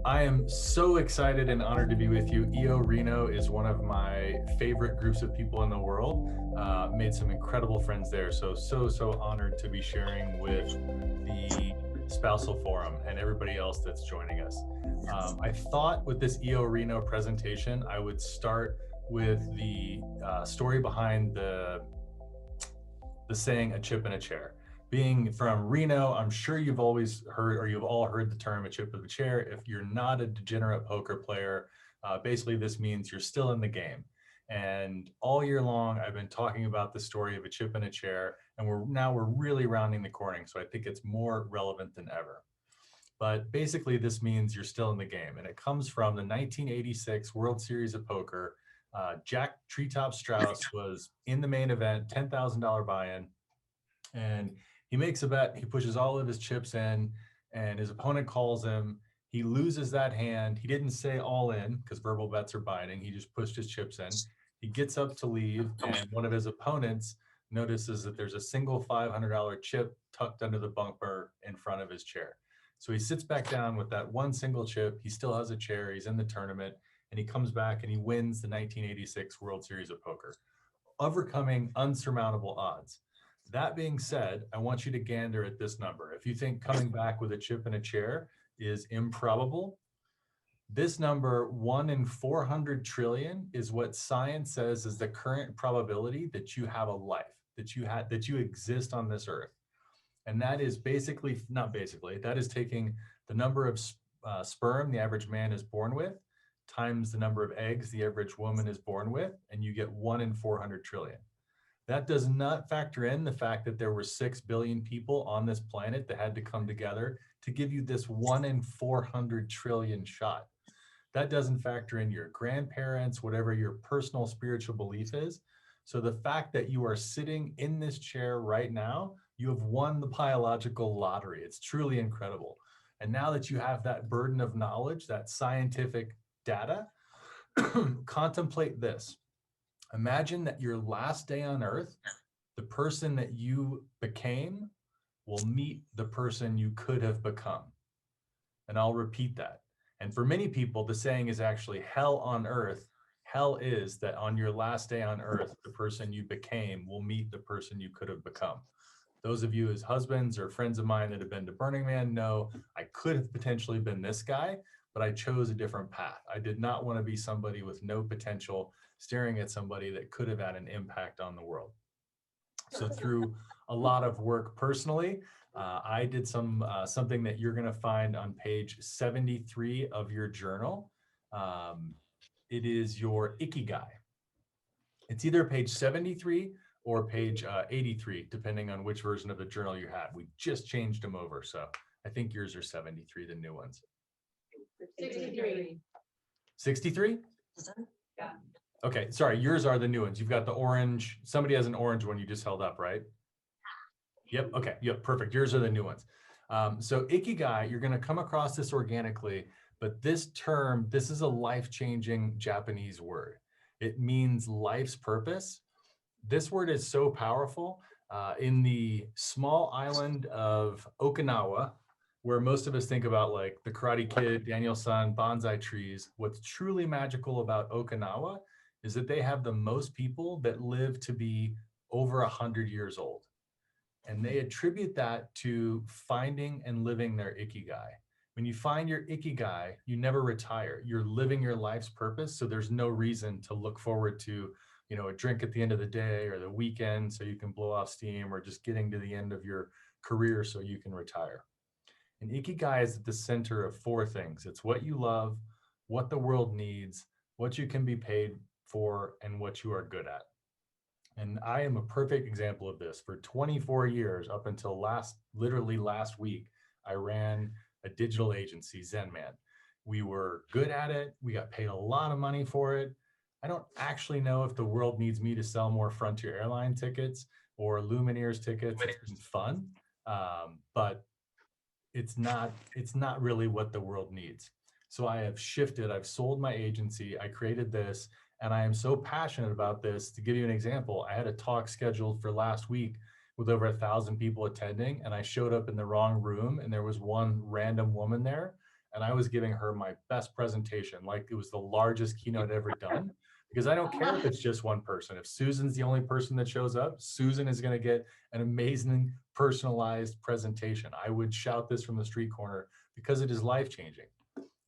I am so excited and honored to be with you. Reno is one of my favorite groups of people in the world. Made some incredible friends there. So honored to be sharing with the Spousal Forum and everybody else that's joining us. I thought with this Reno presentation, I would start with the story behind the saying "a chip in a chair." Being from Reno, I'm sure you've always heard, or you've all heard the term "a chip in a chair." If you're not a degenerate poker player, basically this means you're still in the game. And all year long, I've been talking about the story of a chip in a chair, and we're really rounding the corner. So I think it's more relevant than ever. But basically, this means you're still in the game, and it comes from the 1986 World Series of Poker. Jack Treetop Strauss was in the main event, $10,000 buy-in, and he makes a bet. He pushes all of his chips in, and his opponent calls him. He loses that hand. He didn't say all in because verbal bets are binding. He just pushed his chips in. He gets up to leave, and one of his opponents notices that there's a single $500 chip tucked under the bumper in front of his chair. So he sits back down with that one single chip. He still has a chair. He's in the tournament, and he comes back and he wins the 1986 World Series of Poker, overcoming unsurmountable odds. That being said, I want you to gander at this number. If you think coming back with a chip in a chair is improbable, this number, 1 in 400 trillion, is what science says is the current probability that you have a life, that you exist on this earth. And that is basically, not basically, that is taking the number of sperm the average man is born with times the number of eggs the average woman is born with, and you get 1 in 400 trillion. That does not factor in the fact that there were 6 billion people on this planet that had to come together to give you this 1 in 400 trillion shot. That doesn't factor in your grandparents, whatever your personal spiritual belief is. So the fact that you are sitting in this chair right now, you have won the biological lottery. It's truly incredible. And now that you have that burden of knowledge, that scientific data, contemplate this. Imagine that your last day on earth, the person that you became will meet the person you could have become. And I'll repeat that. And for many people, the saying is actually hell on earth. Hell is that on your last day on earth, the person you became will meet the person you could have become. Those of you as husbands or friends of mine that have been to Burning Man know I could have potentially been this guy, but I chose a different path. I did not want to be somebody with no potential staring at somebody that could have had an impact on the world. So through a lot of work personally, I did something that you're going to find on page 73 of your journal. It is your Iki Guy. It's either page 73 or page 83, depending on which version of the journal you have. We just changed them over, so I think yours are 73, the new ones. 63. 63? Yeah. Okay, sorry, yours are the new ones. You've got the orange. Somebody has an orange one you just held up, right? Yep, okay, yep, perfect. Yours are the new ones. So Iki Guy, you're going to come across this organically, but this term, this is a life-changing Japanese word. It means life's purpose. This word is so powerful. In the small island of Okinawa, where most of us think about like the Karate Kid, Daniel-san, bonsai trees, what's truly magical about Okinawa is that they have the most people that live to be over 100 years old. And they attribute that to finding and living their Ikigai. When you find your Ikigai, you never retire. You're living your life's purpose. So there's no reason to look forward to, you know, a drink at the end of the day or the weekend so you can blow off steam, or just getting to the end of your career so you can retire. And Ikigai is at the center of 4 things. It's what you love, what the world needs, what you can be paid for, and what you are good at. And I am a perfect example of this. For 24 years, up until literally last week, I ran a digital agency, Zenman. We were good at it. We got paid a lot of money for it. I don't actually know if the world needs me to sell more Frontier Airline tickets or Lumineers tickets. It's been fun, but it's not really what the world needs. So I have shifted. I've sold my agency. I created this. And I am so passionate about this. To give you an example, I had a talk scheduled for last week with over 1,000 people attending, and I showed up in the wrong room, and there was one random woman there. and I was giving her my best presentation, like it was the largest keynote I'd ever done, because I don't care if it's just one person. If Susan's the only person that shows up, Susan is going to get an amazing personalized presentation. I would shout this from the street corner because it is life-changing.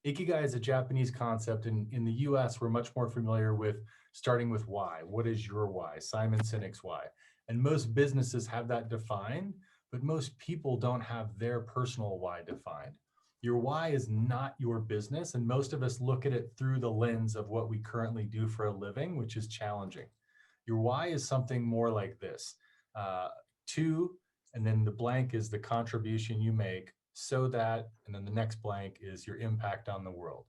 Iki Guy is a Japanese concept. In the US, we're much more familiar with starting with why. What is your why? Simon Sinek's why. And most businesses have that defined, but most people don't have their personal why defined. Your why is not your business, and most of us look at it through the lens of what we currently do for a living, which is challenging. Your why is something more like this. To, and then the blank is the contribution you make so that, and then the next blank is your impact on the world.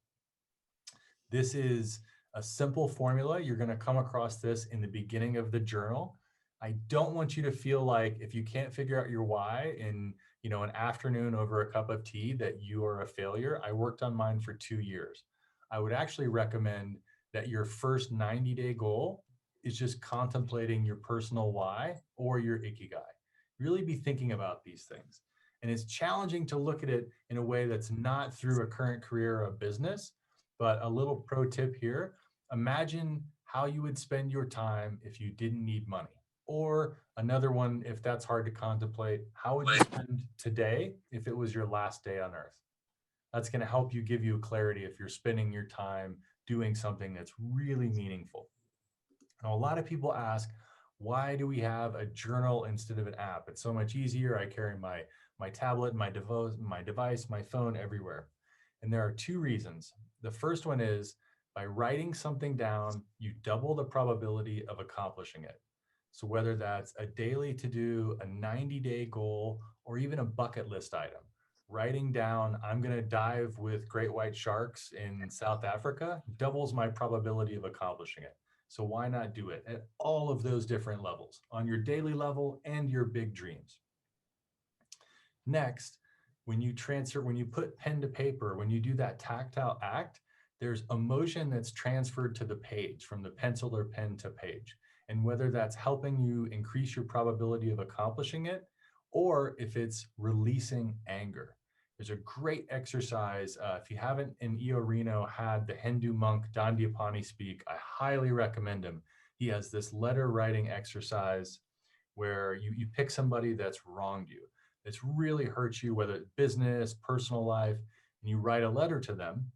This is a simple formula. You're going to come across this in the beginning of the journal. I don't want you to feel like if you can't figure out your why in an afternoon over a cup of tea that you are a failure. I worked on mine for 2 years. I would actually recommend that your first 90-day goal is just contemplating your personal why or your ikigai. Really be thinking about these things. And it's challenging to look at it in a way that's not through a current career or a business, but a little pro tip here. Imagine how you would spend your time if you didn't need money. Or another one, if that's hard to contemplate, how would you spend today if it was your last day on earth? That's going to help you give you clarity if you're spending your time doing something that's really meaningful. Now, a lot of people ask, why do we have a journal instead of an app? It's so much easier. I carry my tablet, my device, my phone everywhere. And there are 2 reasons. The first one is by writing something down, you double the probability of accomplishing it. So whether that's a daily to-do, a 90-day goal, or even a bucket list item, writing down, I'm going to dive with great white sharks in South Africa, doubles my probability of accomplishing it. So why not do it at all of those different levels, on your daily level and your big dreams? Next, when you put pen to paper, when you do that tactile act, there's emotion that's transferred to the page from the pencil or pen to page. And whether that's helping you increase your probability of accomplishing it, or if it's releasing anger. There's a great exercise. If you haven't in Reno had the Hindu monk Dandapani speak, I highly recommend him. He has this letter writing exercise where you pick somebody that's wronged you, that's really hurt you, whether it's business, personal life, and you write a letter to them.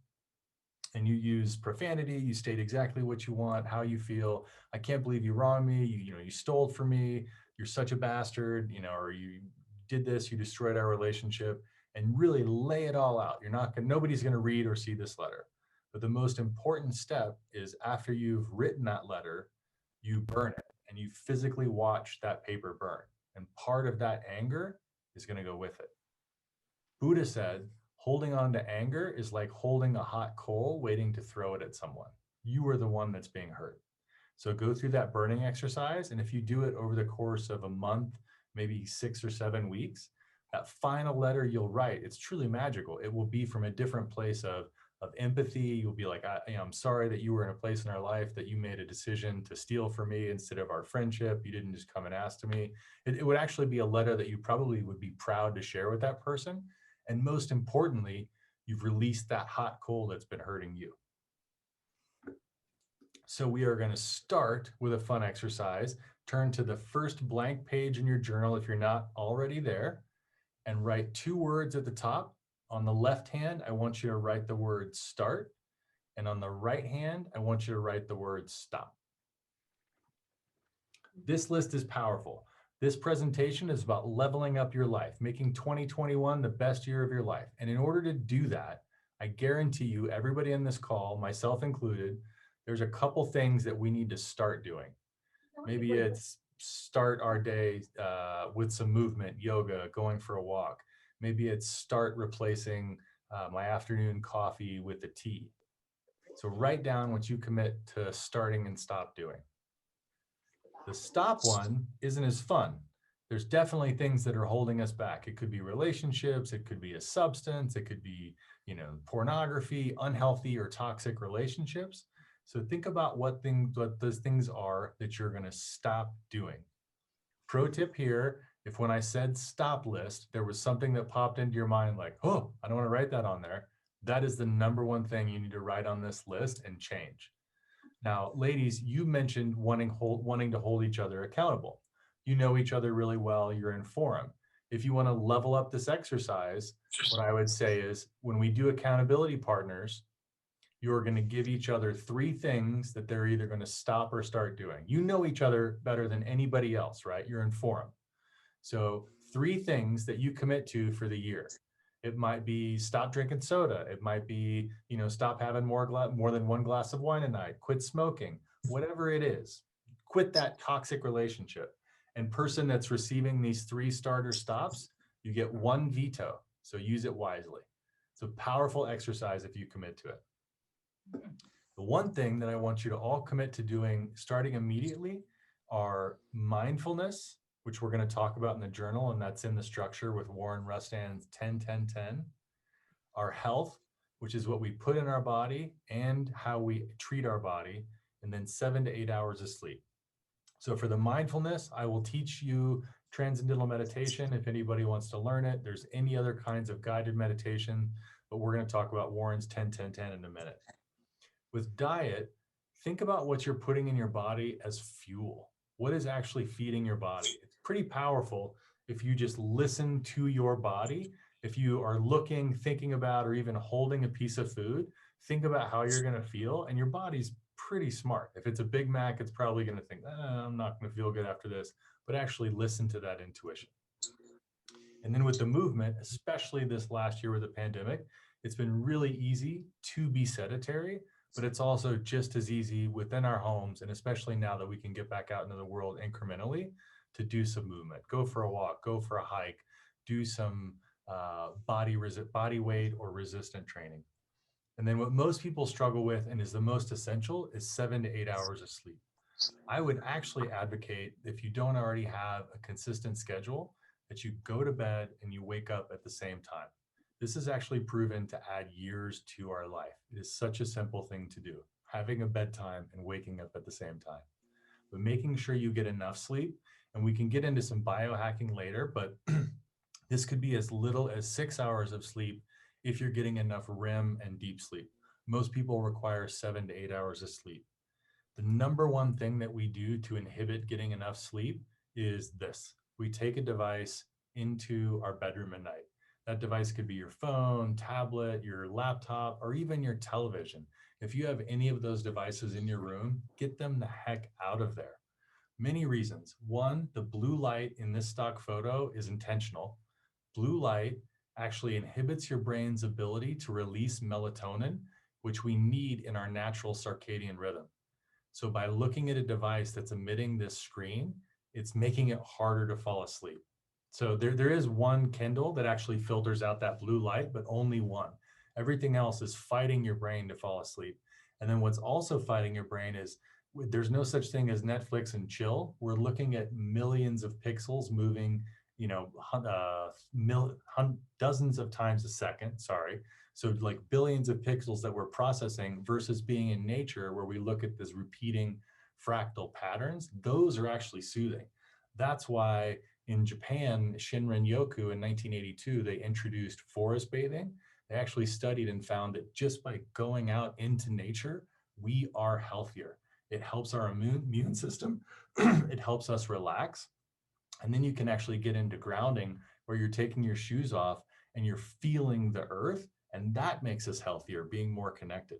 And you use profanity, you state exactly what you want, how you feel. I can't believe you wronged me. You stole from me. You're such a bastard, or you did this, you destroyed our relationship, and really lay it all out. Nobody's going to read or see this letter. But the most important step is after you've written that letter, you burn it and you physically watch that paper burn. And part of that anger is going to go with it. Buddha said, holding on to anger is like holding a hot coal waiting to throw it at someone. You are the one that's being hurt. So go through that burning exercise. And if you do it over the course of a month, maybe 6 or 7 weeks, that final letter you'll write, it's truly magical. It will be from a different place of empathy. You'll be like, I'm sorry that you were in a place in our life that you made a decision to steal from me instead of our friendship. You didn't just come and ask to me. It would actually be a letter that you probably would be proud to share with that person. And most importantly, you've released that hot coal that's been hurting you. So we are going to start with a fun exercise. Turn to the first blank page in your journal if you're not already there, and write 2 words at the top. On the left hand, I want you to write the word start. And on the right hand, I want you to write the word stop. This list is powerful. This presentation is about leveling up your life, making 2021 the best year of your life. And in order to do that, I guarantee you, everybody in this call, myself included, there's a couple things that we need to start doing. Maybe it's start our day with some movement, yoga, going for a walk. Maybe it's start replacing my afternoon coffee with a tea. So write down what you commit to starting and stop doing. The stop one isn't as fun. There's definitely things that are holding us back. It could be relationships, it could be a substance, it could be, pornography, unhealthy or toxic relationships. So think about what those things are that you're going to stop doing. Pro tip here, if when I said stop list, there was something that popped into your mind like, oh, I don't want to write that on there, That is the number one thing you need to write on this list and change. Now, ladies, you mentioned wanting to hold each other accountable. You know each other really well, you're in forum. If you want to level up this exercise, what I would say is when we do accountability partners, you're going to give each other three things that they're either going to stop or start doing. You know each other better than anybody else, right? You're in forum. So, three things that you commit to for the year. It might be stop drinking soda. It might be, stop having more than one glass of wine a night. Quit smoking. Whatever it is, quit that toxic relationship. And person that's receiving these three starter stops, you get one veto. So use it wisely. It's a powerful exercise if you commit to it. The one thing that I want you to all commit to doing starting immediately are mindfulness, which we're going to talk about in the journal, and that's in the structure with Warren Rustan's 10-10-10. Our health, which is what we put in our body and how we treat our body, and then 7 to 8 hours of sleep. So for the mindfulness, I will teach you transcendental meditation if anybody wants to learn it. There's any other kinds of guided meditation, but we're going to talk about Warren's 10-10-10 in a minute. With diet, think about what you're putting in your body as fuel. What is actually feeding your body? It's pretty powerful if you just listen to your body. If you are looking, thinking about, or even holding a piece of food, think about how you're going to feel, and your body's pretty smart. If it's a Big Mac, it's probably going to think, I'm not going to feel good after this, but actually listen to that intuition. And then with the movement, especially this last year with the pandemic, it's been really easy to be sedentary, but it's also just as easy within our homes, and especially now that we can get back out into the world incrementally, to do some movement. Go for a walk, go for a hike, do some body weight or resistant training. And then what most people struggle with and is the most essential is 7 to 8 hours of sleep. I would actually advocate, if you don't already have a consistent schedule, that you go to bed and you wake up at the same time. This is actually proven to add years to our life. It is such a simple thing to do, having a bedtime and waking up at the same time. But making sure you get enough sleep, and we can get into some biohacking later, but this could be as little as 6 hours of sleep if you're getting enough REM and deep sleep. Most people require 7 to 8 hours of sleep. The number one thing that we do to inhibit getting enough sleep is this. We take a device into our bedroom at night. That device could be your phone, tablet, your laptop, or even your television. If you have any of those devices in your room, get them the heck out of there. Many reasons. One, the blue light in this stock photo is intentional. Blue light actually inhibits your brain's ability to release melatonin, which we need in our natural circadian rhythm. So by looking at a device that's emitting this screen, it's making it harder to fall asleep. So there is one Kindle that actually filters out that blue light, but only one. Everything else is fighting your brain to fall asleep. And then what's also fighting your brain is there's no such thing as Netflix and chill. We're looking at millions of pixels moving, dozens of times a second, sorry. So like billions of pixels that we're processing versus being in nature where we look at this repeating fractal patterns, those are actually soothing. That's why in Japan, Shinrin-yoku in 1982, they introduced forest bathing. They actually studied and found that just by going out into nature, we are healthier. It helps our immune system. It helps us relax. And then you can actually get into grounding where you're taking your shoes off and you're feeling the earth. And that makes us healthier, being more connected.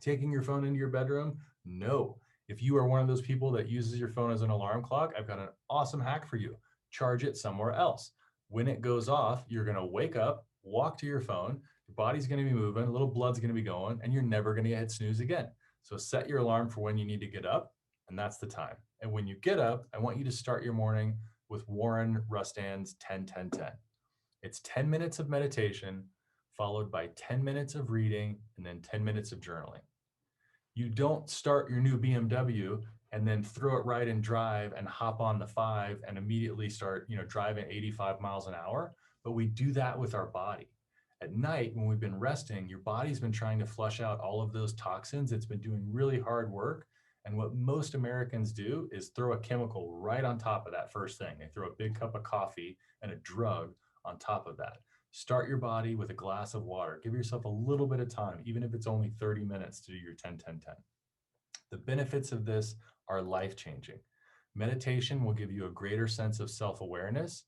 Taking your phone into your bedroom? No. If you are one of those people that uses your phone as an alarm clock, I've got an awesome hack for you. Charge it somewhere else. When it goes off, you're going to wake up, walk to your phone, your body's going to be moving, a little blood's going to be going, and you're never going to hit snooze again. So set your alarm for when you need to get up, and that's the time. And when you get up, I want you to start your morning with Warren Rustan's 10-10-10. It's 10 minutes of meditation, followed by 10 minutes of reading, and then 10 minutes of journaling. You don't start your new BMW and then throw it right and drive and hop on the 5 and immediately start, driving 85 miles an hour. But we do that with our body. At night, when we've been resting, your body's been trying to flush out all of those toxins. It's been doing really hard work. And what most Americans do is throw a chemical right on top of that first thing. They throw a big cup of coffee and a drug on top of that. Start your body with a glass of water. Give yourself a little bit of time, even if it's only 30 minutes to do your 10-10-10. The benefits of this are life-changing. Meditation will give you a greater sense of self-awareness,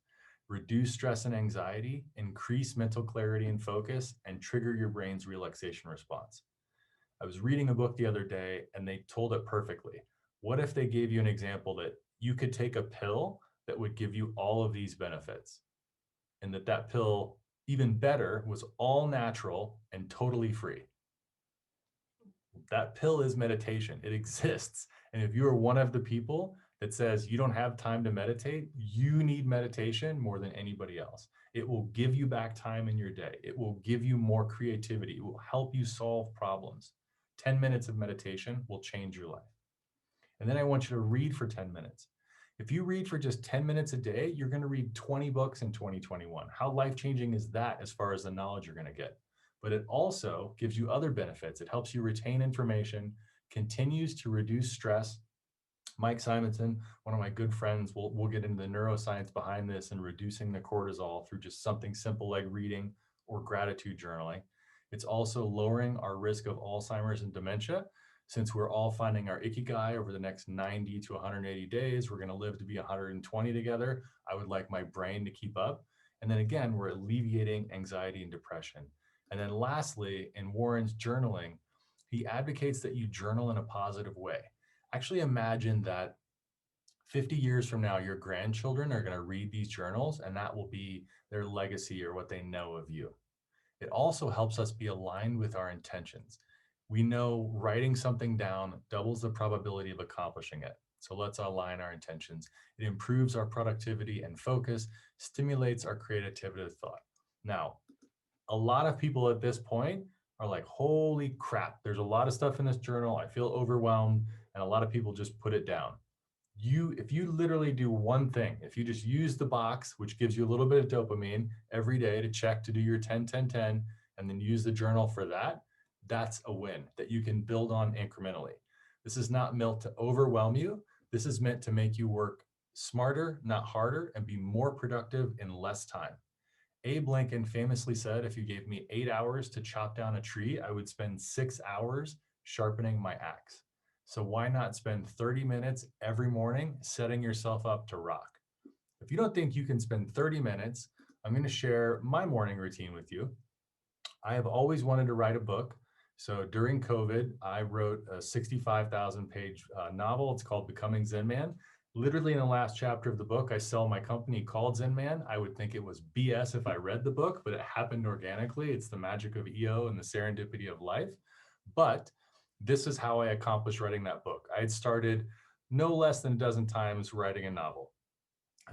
reduce stress and anxiety, increase mental clarity and focus, and trigger your brain's relaxation response. I was reading a book the other day and they told it perfectly. What if they gave you an example that you could take a pill that would give you all of these benefits, and that pill, even better, was all natural and totally free? That pill is meditation. It exists. And if you are one of the people that says you don't have time to meditate, you need meditation more than anybody else. It will give you back time in your day. It will give you more creativity. It will help you solve problems. 10 minutes of meditation will change your life. And then I want you to read for 10 minutes. If you read for just 10 minutes a day, you're going to read 20 books in 2021. How life-changing is that as far as the knowledge you're going to get? But it also gives you other benefits. It helps you retain information, continues to reduce stress. Mike Simonson, one of my good friends, we'll get into the neuroscience behind this and reducing the cortisol through just something simple like reading or gratitude journaling. It's also lowering our risk of Alzheimer's and dementia. Since we're all finding our Iki Guy over the next 90 to 180 days, we're going to live to be 120 together. I would like my brain to keep up. And then again, we're alleviating anxiety and depression. And then lastly, in Warren's journaling, he advocates that you journal in a positive way. Actually imagine that 50 years from now, your grandchildren are going to read these journals and that will be their legacy or what they know of you. It also helps us be aligned with our intentions. We know writing something down doubles the probability of accomplishing it. So let's align our intentions. It improves our productivity and focus, stimulates our creativity of thought. Now, a lot of people at this point are like, holy crap, there's a lot of stuff in this journal. I feel overwhelmed. And a lot of people just put it down. If you literally do one thing, if you just use the box, which gives you a little bit of dopamine every day to check to do your 10-10-10, and then use the journal for that, that's a win that you can build on incrementally. This is not meant to overwhelm you. This is meant to make you work smarter, not harder, and be more productive in less time. Abe Lincoln famously said, if you gave me 8 hours to chop down a tree, I would spend 6 hours sharpening my axe. So why not spend 30 minutes every morning setting yourself up to rock? If you don't think you can spend 30 minutes, I'm going to share my morning routine with you. I have always wanted to write a book. So during COVID, I wrote a 65,000 page novel. It's called Becoming Zen Man. Literally in the last chapter of the book, I sell my company called Zen Man. I would think it was BS if I read the book, but it happened organically. It's the magic of EO and the serendipity of life. But this is how I accomplished writing that book. I had started no less than a dozen times writing a novel.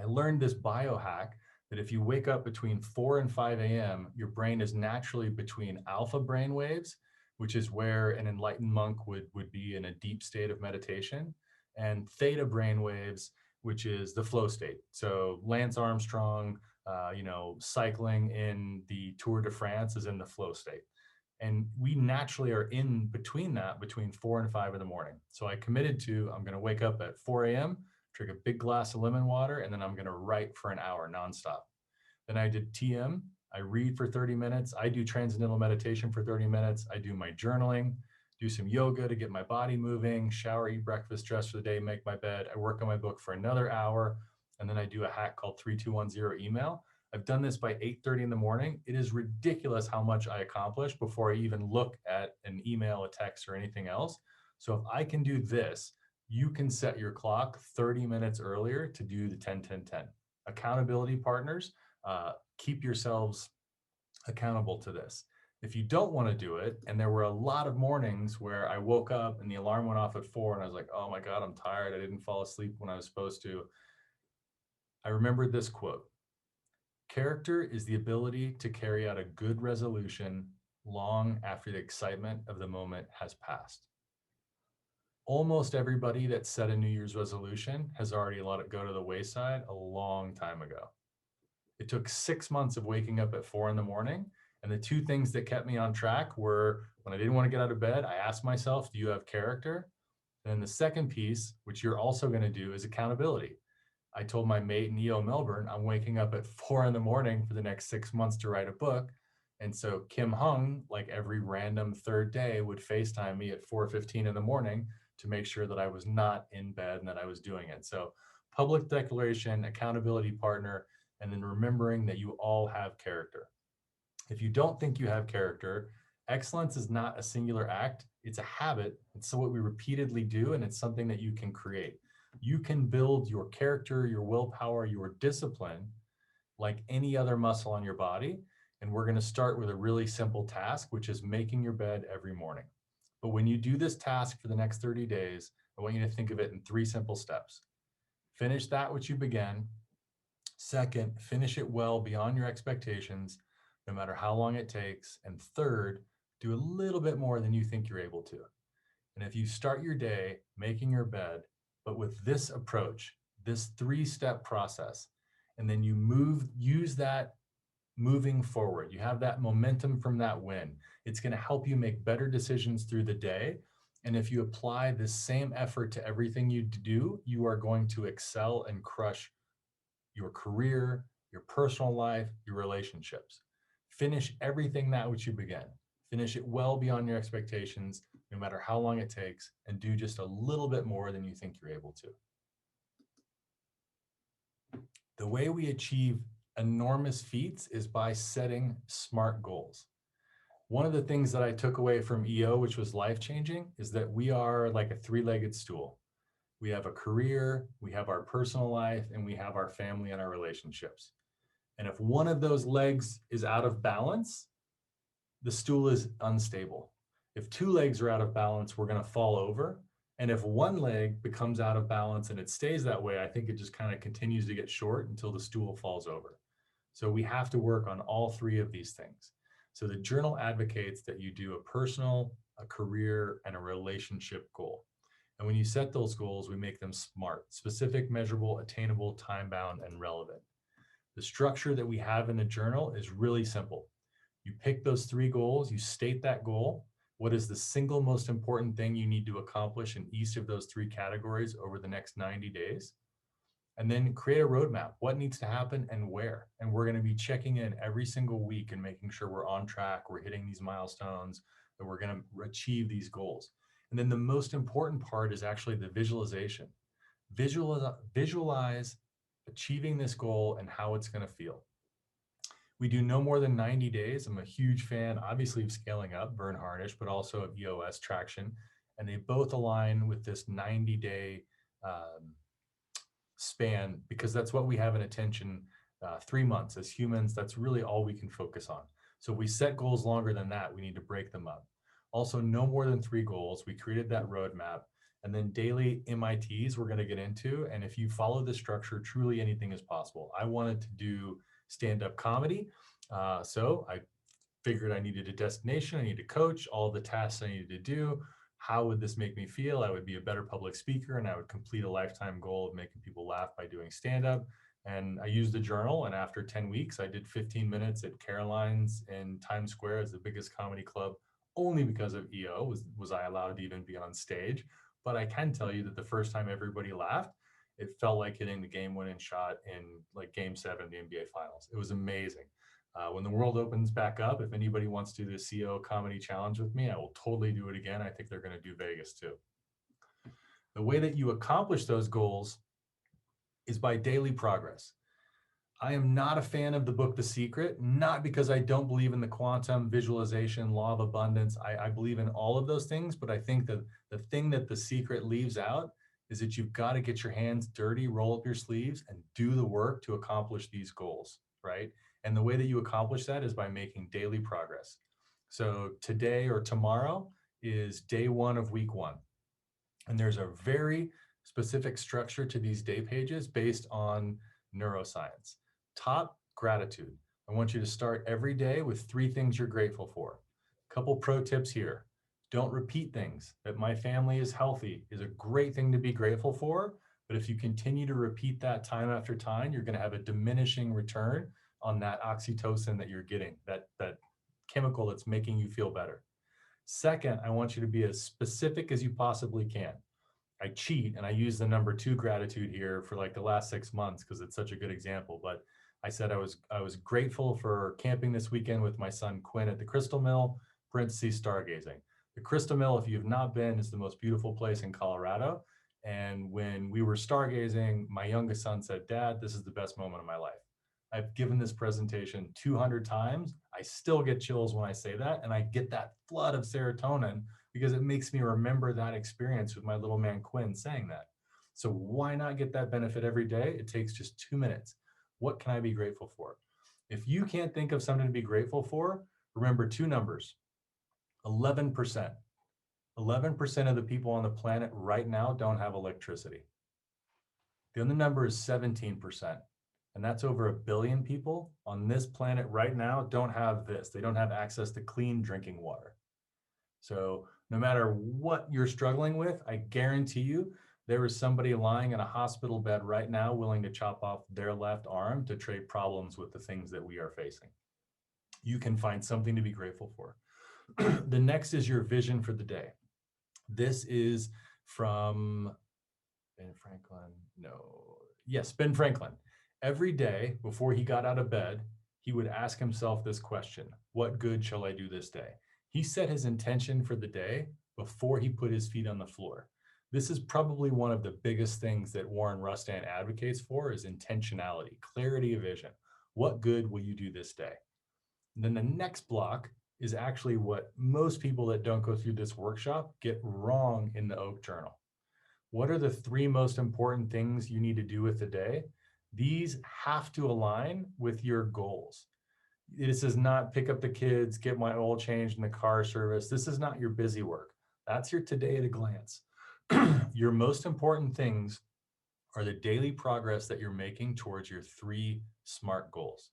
I learned this biohack that if you wake up between 4 and 5 a.m., your brain is naturally between alpha brain waves, which is where an enlightened monk would be in a deep state of meditation, and theta brain waves, which is the flow state. So Lance Armstrong, cycling in the Tour de France is in the flow state. And we naturally are in between that, between 4 and 5 in the morning. So I committed to, I'm going to wake up at 4 a.m., drink a big glass of lemon water, and then I'm going to write for an hour nonstop. Then I did TM. I read for 30 minutes. I do transcendental meditation for 30 minutes. I do my journaling, do some yoga to get my body moving, shower, eat breakfast, dress for the day, make my bed. I work on my book for another hour. And then I do a hack called 3210 email. I've done this by 8:30 in the morning. It is ridiculous how much I accomplish before I even look at an email, a text, or anything else. So if I can do this, you can set your clock 30 minutes earlier to do the 10-10-10. Accountability partners, keep yourselves accountable to this. If you don't want to do it, and there were a lot of mornings where I woke up and the alarm went off at 4 and I was like, oh my God, I'm tired. I didn't fall asleep when I was supposed to. I remembered this quote. Character is the ability to carry out a good resolution long after the excitement of the moment has passed. Almost everybody that set a New Year's resolution has already let it go to the wayside a long time ago. It took 6 months of waking up at 4 in the morning. And the two things that kept me on track were when I didn't want to get out of bed, I asked myself, do you have character? And then the second piece, which you're also going to do, is accountability. I told my mate in EO Melbourne, I'm waking up at 4 in the morning for the next 6 months to write a book. And so Kim Hung, like every random third day, would FaceTime me at 4:15 in the morning to make sure that I was not in bed and that I was doing it. So public declaration, accountability partner, and then remembering that you all have character. If you don't think you have character, excellence is not a singular act, it's a habit. It's what we repeatedly do, and it's something that you can create. You can build your character, your willpower, your discipline like any other muscle on your body. And we're going to start with a really simple task, which is making your bed every morning. But when you do this task for the next 30 days, I want you to think of it in 3 simple steps. Finish that which you began. Second, finish it well beyond your expectations, no matter how long it takes. And third, do a little bit more than you think you're able to. And if you start your day making your bed, but with this approach, this 3-step process, and then you use that moving forward, you have that momentum from that win, it's going to help you make better decisions through the day. And if you apply this same effort to everything you do, you are going to excel and crush your career, your personal life, your relationships. Finish everything that which you began. Finish it well beyond your expectations, no matter how long it takes, and do just a little bit more than you think you're able to. The way we achieve enormous feats is by setting smart goals. One of the things that I took away from EO, which was life-changing, is that we are like a 3-legged stool. We have a career, we have our personal life, and we have our family and our relationships. And if one of those legs is out of balance, the stool is unstable. If 2 legs are out of balance, we're going to fall over. And if one leg becomes out of balance and it stays that way, I think it just kind of continues to get short until the stool falls over. So we have to work on all 3 of these things. So the journal advocates that you do a personal, a career, and a relationship goal. And when you set those goals, we make them SMART: specific, measurable, attainable, time-bound, and relevant. The structure that we have in the journal is really simple. You pick those 3 goals, you state that goal. What is the single most important thing you need to accomplish in each of those 3 categories over the next 90 days? And then create a roadmap. What needs to happen and where? And we're going to be checking in every single week and making sure we're on track, we're hitting these milestones, that we're going to achieve these goals. And then the most important part is actually the visualization. Visualize achieving this goal and how it's going to feel. We do no more than 90 days. I'm a huge fan, obviously, of scaling up, Burn Harnish, but also of EOS Traction. And they both align with this 90-day span, because that's what we have in attention. 3 months as humans, that's really all we can focus on. So if we set goals longer than that, we need to break them up. Also, no more than 3 goals. We created that roadmap. And then daily MITs we're going to get into. And if you follow this structure, truly anything is possible. I wanted to do stand-up comedy. So I figured I needed a destination, I needed a coach, all the tasks I needed to do. How would this make me feel? I would be a better public speaker, and I would complete a lifetime goal of making people laugh by doing stand-up. And I used the journal, and after 10 weeks, I did 15 minutes at Caroline's in Times Square as the biggest comedy club. Only because of EO was I allowed to even be on stage. But I can tell you that the first time everybody laughed, it felt like hitting the game-winning shot in like Game 7 of the NBA Finals. It was amazing. When the world opens back up, if anybody wants to do the CEO Comedy Challenge with me, I will totally do it again. I think they're going to do Vegas too. The way that you accomplish those goals is by daily progress. I am not a fan of the book The Secret, not because I don't believe in the quantum, visualization, law of abundance. I believe in all of those things, but I think that the thing that The Secret leaves out is that you've got to get your hands dirty, roll up your sleeves, and do the work to accomplish these goals, right? And the way that you accomplish that is by making daily progress. So today or tomorrow is day 1 of week 1. And there's a very specific structure to these day pages based on neuroscience. Top, gratitude. I want you to start every day with 3 things you're grateful for. A couple pro tips here. Don't repeat things. That my family is healthy is a great thing to be grateful for, but if you continue to repeat that time after time, you're going to have a diminishing return on that oxytocin that you're getting, that chemical that's making you feel better. Second, I want you to be as specific as you possibly can. I cheat and I use the number 2 gratitude here for like the last 6 months because it's such a good example. But I said I was grateful for camping this weekend with my son Quinn at the Crystal Mill, parentheses stargazing. The Crystal Mill, if you've not been, is the most beautiful place in Colorado. And when we were stargazing, my youngest son said, "Dad, this is the best moment of my life." I've given this presentation 200 times. I still get chills when I say that. And I get that flood of serotonin because it makes me remember that experience with my little man Quinn saying that. So why not get that benefit every day? It takes just 2 minutes. What can I be grateful for? If you can't think of something to be grateful for, remember 2 numbers. 11%. 11% of the people on the planet right now don't have electricity. The other number is 17%. And that's over 1 billion people on this planet right now don't have this. They don't have access to clean drinking water. So no matter what you're struggling with, I guarantee you there is somebody lying in a hospital bed right now willing to chop off their left arm to trade problems with the things that we are facing. You can find something to be grateful for. The next is your vision for the day. This is from Ben Franklin. No. Yes, Ben Franklin. Every day before he got out of bed, he would ask himself this question: what good shall I do this day? He set his intention for the day before he put his feet on the floor. This is probably one of the biggest things that Warren Rustand advocates for is intentionality, clarity of vision. What good will you do this day? And then the next block is actually what most people that don't go through this workshop get wrong in the Oak Journal. What are the 3 most important things you need to do with the day? These have to align with your goals. This is not pick up the kids, get my oil changed in the car service. This is not your busy work. That's your today at a glance. Your most important things are the daily progress that you're making towards your 3 SMART goals.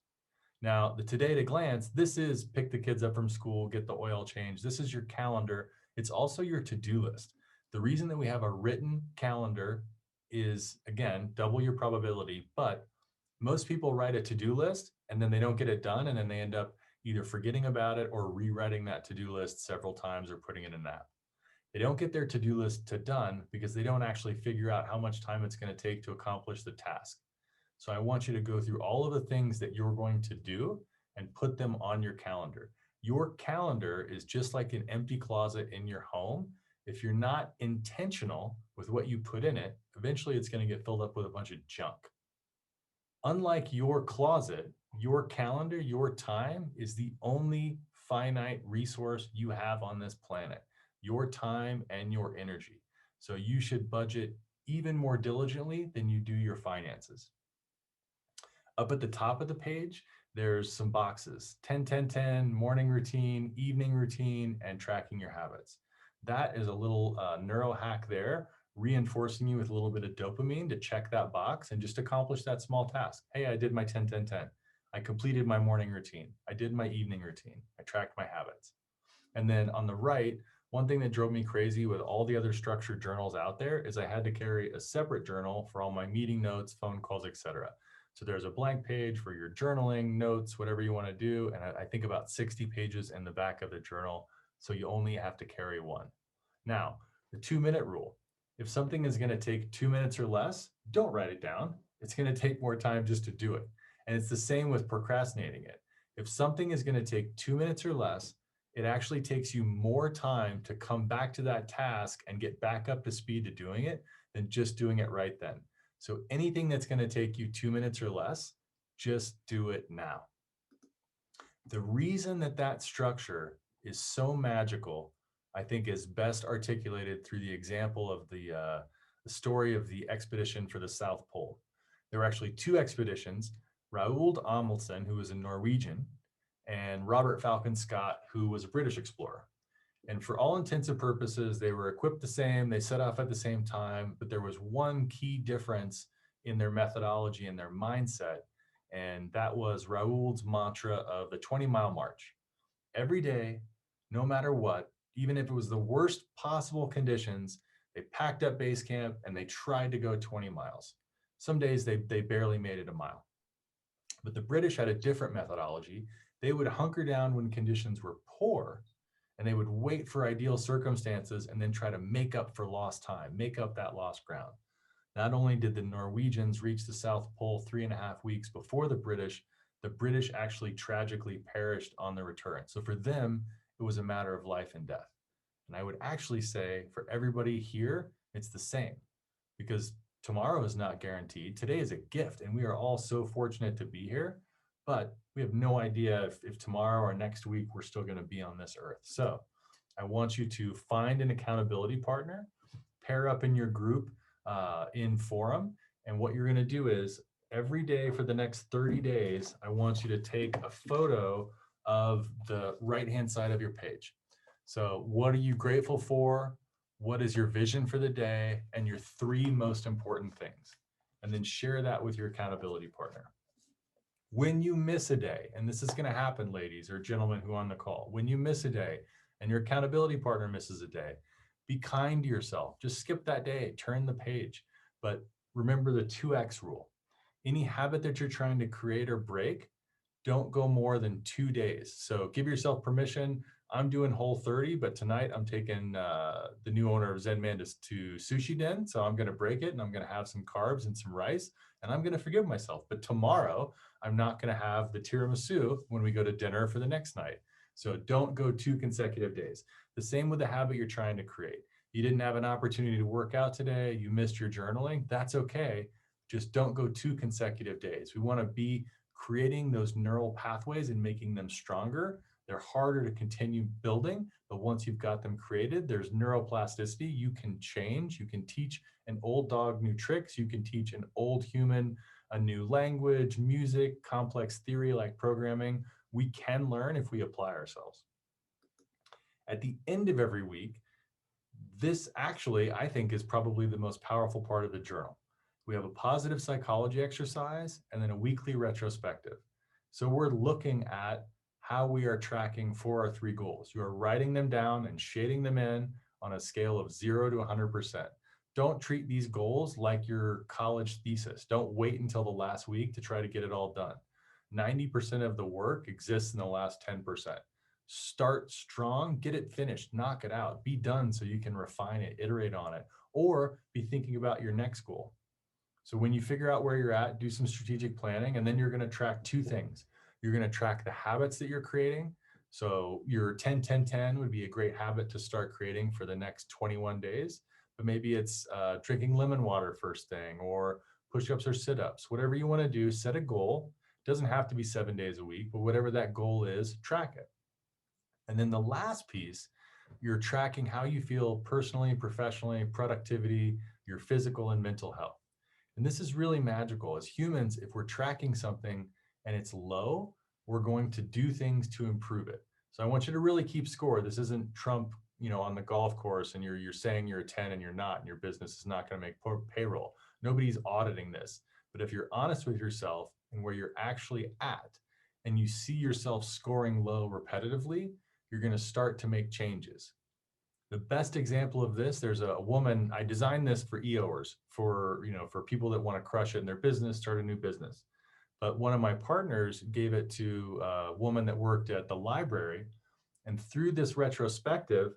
Now, the today at a glance, this is pick the kids up from school, get the oil change. This is your calendar. It's also your to-do list. The reason that we have a written calendar is, again, double your probability, but most people write a to-do list and then they don't get it done, and then they end up either forgetting about it or rewriting that to-do list several times or putting it in an app. They don't get their to-do list done because they don't actually figure out how much time it's going to take to accomplish the task. So I want you to go through all of the things that you're going to do and put them on your calendar. Your calendar is just like an empty closet in your home. If you're not intentional with what you put in it, eventually it's going to get filled up with a bunch of junk. Unlike your closet, your calendar, your time is the only finite resource you have on this planet, your time and your energy. So you should budget even more diligently than you do your finances. Up at the top of the page, there's some boxes: 10, 10, 10, morning routine, evening routine, and tracking your habits. That is a little neuro hack there, reinforcing you with a little bit of dopamine to check that box and just accomplish that small task. Hey, I did my 10, 10, 10. I completed my morning routine. I did my evening routine. I tracked my habits. And then on the right, one thing that drove me crazy with all the other structured journals out there is I had to carry a separate journal for all my meeting notes, phone calls, etc. So there's a blank page for your journaling, notes, whatever you want to do. And I think about 60 pages in the back of the journal. So you only have to carry one. Now, the 2-minute rule. If something is going to take 2 minutes or less, don't write it down. It's going to take more time just to do it. And it's the same with procrastinating it. If something is going to take 2 minutes or less, it actually takes you more time to come back to that task and get back up to speed to doing it than just doing it right then. So anything that's going to take you 2 minutes or less, just do it now. The reason that that structure is so magical, I think, is best articulated through the example of the story of the expedition for the South Pole. There were actually 2 expeditions: Roald Amundsen, who was a Norwegian, and Robert Falcon Scott, who was a British explorer. And for all intents and purposes, they were equipped the same, they set off at the same time, but there was one key difference in their methodology and their mindset, and that was Raoul's mantra of the 20-mile march. Every day, no matter what, even if it was the worst possible conditions, they packed up base camp and they tried to go 20 miles. Some days they barely made it a mile. But the British had a different methodology. They would hunker down when conditions were poor, And they would wait for ideal circumstances and then try to make up for lost time, make up that lost ground. Not only did the Norwegians reach the South Pole 3.5 weeks before the British actually tragically perished on the return. So for them, it was a matter of life and death. And I would actually say for everybody here, it's the same, because tomorrow is not guaranteed. Today is a gift, and we are all so fortunate to be here, but we have no idea if tomorrow or next week we're still going to be on this earth. So I want you to find an accountability partner, pair up in your group in Forum. And what you're going to do is every day for the next 30 days, I want you to take a photo of the right-hand side of your page. So what are you grateful for? What is your vision for the day? And your 3 most important things. And then share that with your accountability partner. When you miss a day, and this is going to happen, ladies or gentlemen who are on the call, when you miss a day and your accountability partner misses a day, be kind to yourself. Just skip that day, turn the page. But remember the 2X rule. Any habit that you're trying to create or break, don't go more than 2 days. So give yourself permission. I'm doing Whole30, but tonight I'm taking the new owner of Zen Man to Sushi Den. So I'm going to break it and I'm going to have some carbs and some rice and I'm going to forgive myself. But tomorrow I'm not going to have the tiramisu when we go to dinner for the next night. So don't go 2 consecutive days. The same with the habit you're trying to create. You didn't have an opportunity to work out today. You missed your journaling. That's okay. Just don't go 2 consecutive days. We want to be creating those neural pathways and making them stronger. They're harder to continue building, but once you've got them created, there's neuroplasticity. You can change. You can teach an old dog new tricks. You can teach an old human a new language, music, complex theory like programming. We can learn if we apply ourselves. At the end of every week, this actually, I think, is probably the most powerful part of the journal. We have a positive psychology exercise and then a weekly retrospective. So we're looking at how we are tracking for our 3 goals. You are writing them down and shading them in on a scale of 0 to 100%. Don't treat these goals like your college thesis. Don't wait until the last week to try to get it all done. 90% of the work exists in the last 10%. Start strong, get it finished, knock it out, be done so you can refine it, iterate on it, or be thinking about your next goal. So when you figure out where you're at, do some strategic planning, and then you're going to track 2 things. You're going to track the habits that you're creating. So your 10-10-10 would be a great habit to start creating for the next 21 days. But maybe it's drinking lemon water first thing, or push-ups or sit-ups. Whatever you want to do, set a goal. It doesn't have to be 7 days a week, but whatever that goal is, track it. And then the last piece, you're tracking how you feel personally, professionally, productivity, your physical and mental health. And this is really magical. As humans, if we're tracking something and it's low, we're going to do things to improve it. So I want you to really keep score. This isn't Trump, on the golf course and you're saying you're a 10 and you're not, and your business is not going to make payroll. Nobody's auditing this. But if you're honest with yourself and where you're actually at, and you see yourself scoring low repetitively, you're going to start to make changes. The best example of this, there's a woman, I designed this for EOers, for people that want to crush it in their business, start a new business. But one of my partners gave it to a woman that worked at the library. And through this retrospective,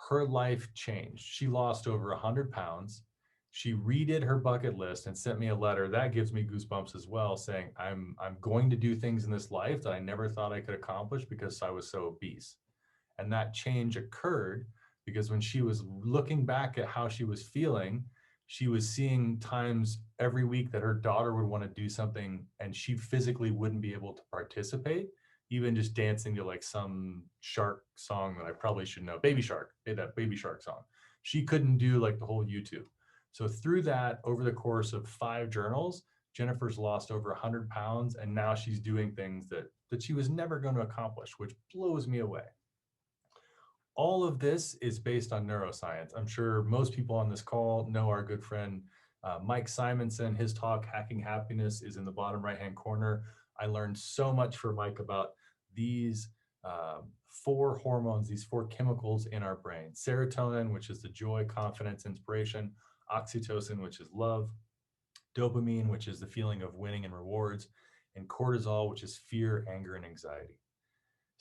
her life changed. She lost over 100 pounds. She redid her bucket list and sent me a letter. That gives me goosebumps as well, saying, I'm going to do things in this life that I never thought I could accomplish because I was so obese. And that change occurred because when she was looking back at how she was feeling, she was seeing times every week that her daughter would want to do something and she physically wouldn't be able to participate, even just dancing to like some shark song that I probably should know, Baby Shark, that Baby Shark song. She couldn't do like the whole YouTube. So through that, over the course of 5 journals, Jennifer's lost over 100 pounds, and now she's doing things that she was never going to accomplish, which blows me away. All of this is based on neuroscience. I'm sure most people on this call know our good friend Mike Simonson. His talk, Hacking Happiness, is in the bottom right-hand corner. I learned so much from Mike about these 4 hormones, these 4 chemicals in our brain. Serotonin, which is the joy, confidence, inspiration. Oxytocin, which is love. Dopamine, which is the feeling of winning and rewards. And cortisol, which is fear, anger, and anxiety.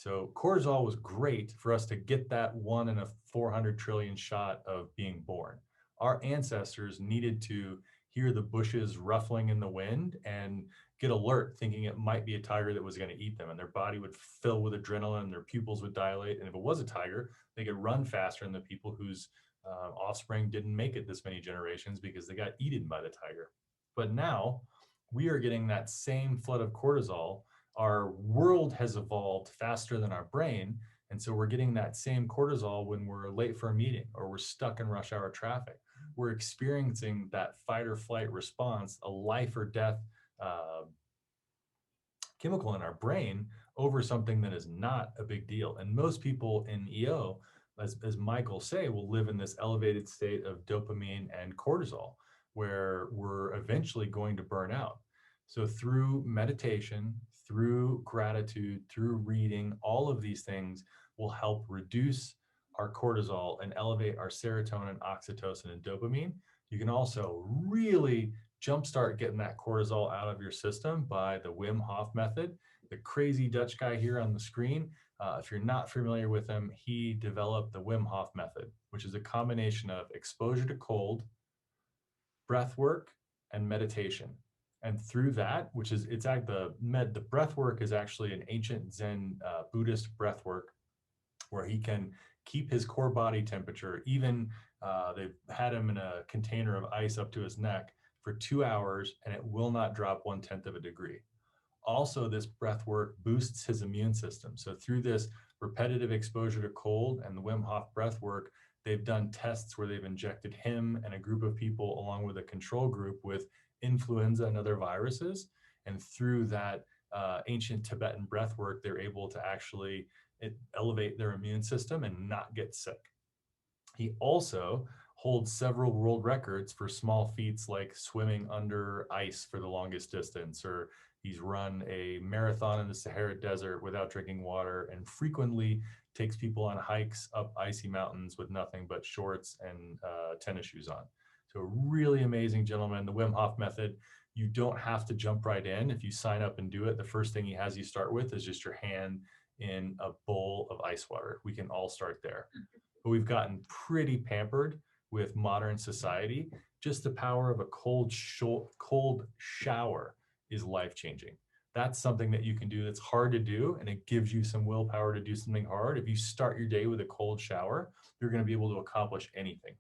So cortisol was great for us to get that 1 in a 400 trillion shot of being born. Our ancestors needed to hear the bushes ruffling in the wind and get alert, thinking it might be a tiger that was going to eat them. And their body would fill with adrenaline, their pupils would dilate. And if it was a tiger, they could run faster than the people whose offspring didn't make it this many generations because they got eaten by the tiger. But now we are getting that same flood of cortisol. Our world has evolved faster than our brain. And so we're getting that same cortisol when we're late for a meeting or we're stuck in rush hour traffic. We're experiencing that fight or flight response, a life or death chemical in our brain over something that is not a big deal. And most people in EO, as Michael say, will live in this elevated state of dopamine and cortisol where we're eventually going to burn out. So through meditation, through gratitude, through reading, all of these things will help reduce our cortisol and elevate our serotonin, oxytocin, and dopamine. You can also really jumpstart getting that cortisol out of your system by the Wim Hof Method. The crazy Dutch guy here on the screen, if you're not familiar with him, he developed the Wim Hof Method, which is a combination of exposure to cold, breath work, and meditation. And through that, which is the breath work is actually an ancient Zen Buddhist breath work where he can keep his core body temperature. Even they've had him in a container of ice up to his neck for 2 hours, and it will not drop 1/10 of a degree. Also, this breath work boosts his immune system. So through this repetitive exposure to cold and the Wim Hof breath work, they've done tests where they've injected him and a group of people along with a control group with influenza and other viruses. And through that ancient Tibetan breath work, they're able to actually elevate their immune system and not get sick. He also holds several world records for small feats like swimming under ice for the longest distance, or he's run a marathon in the Sahara Desert without drinking water, and frequently takes people on hikes up icy mountains with nothing but shorts and tennis shoes on. So really amazing gentleman. The Wim Hof Method, you don't have to jump right in. If you sign up and do it, the first thing he has you start with is just your hand in a bowl of ice water. We can all start there. But we've gotten pretty pampered with modern society. Just the power of a cold shower is life-changing. That's something that you can do that's hard to do, and it gives you some willpower to do something hard. If you start your day with a cold shower, you're going to be able to accomplish anything.